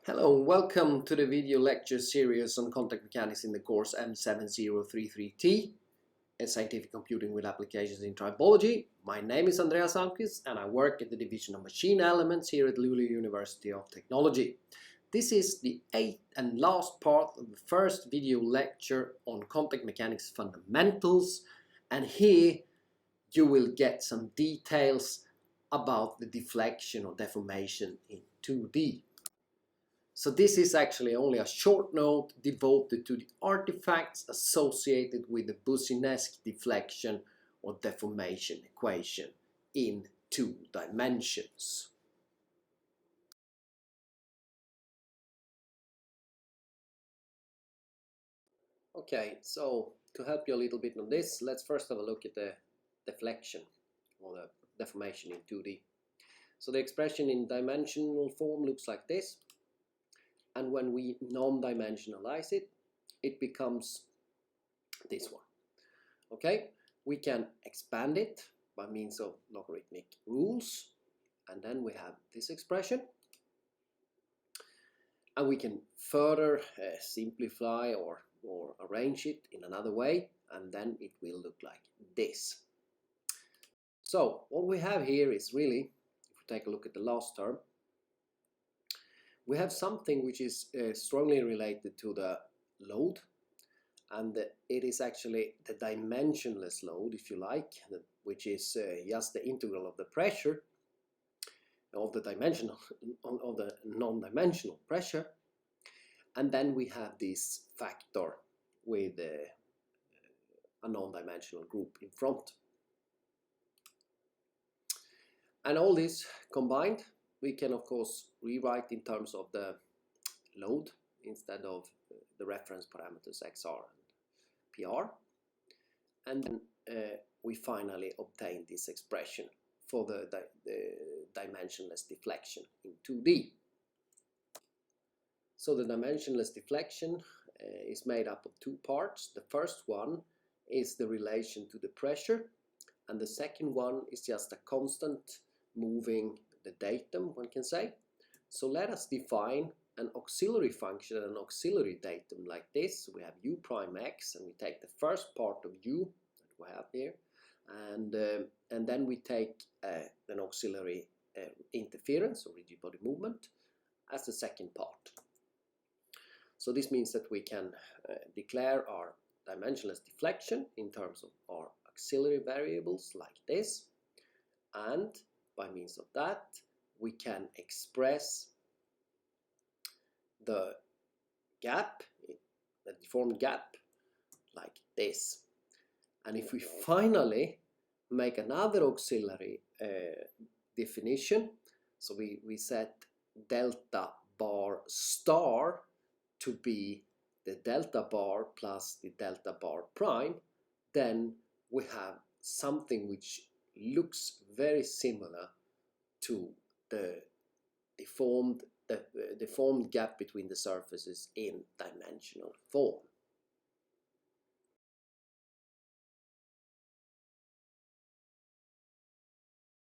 Hello and welcome to the video lecture series on contact mechanics in the course M7033T, Scientific Computing with Applications in Tribology. My name is Andreas Almqvist and I work at the Division of Machine Elements here at Luleå University of Technology. This is the 8th and last part of the first video lecture on contact mechanics fundamentals, and here you will get some details about the deflection or deformation in 2D. So this is actually only a short note devoted to the artifacts associated with the Boussinesq deflection or deformation equation in 2 dimensions. Okay, so to help you a little bit on this, let's first have a look at the deflection or the deformation in 2D. So the expression in dimensional form looks like this. And when we non-dimensionalize it, it becomes this one. Okay, we can expand it by means of logarithmic rules, and then we have this expression. And we can further simplify or arrange it in another way, and then it will look like this. So what we have here is really, if we take a look at the last term, we have something which is strongly related to the load, and it is actually the dimensionless load, if you like, which is just the integral of the pressure of the dimensional of the non-dimensional pressure, and then we have this factor with a non-dimensional group in front, and all this combined we can of course rewrite in terms of the load instead of the reference parameters XR and PR, and then we finally obtain this expression for the dimensionless deflection in 2D. So the dimensionless deflection is made up of 2 parts. The first one is the relation to the pressure, and the second one is just a constant moving the datum, one can say. So let us define an auxiliary function and an auxiliary datum like this. We have u prime x, and we take the first part of u that we have here, and then we take an auxiliary interference or rigid body movement as the second part. So this means that we can declare our dimensionless deflection in terms of our auxiliary variables like this, and by means of that we can express the gap, the deformed gap, like this. And if we finally make another auxiliary definition, so we set delta bar star to be the delta bar plus the delta bar prime, then we have something which looks very similar to the deformed gap between the surfaces in dimensional form.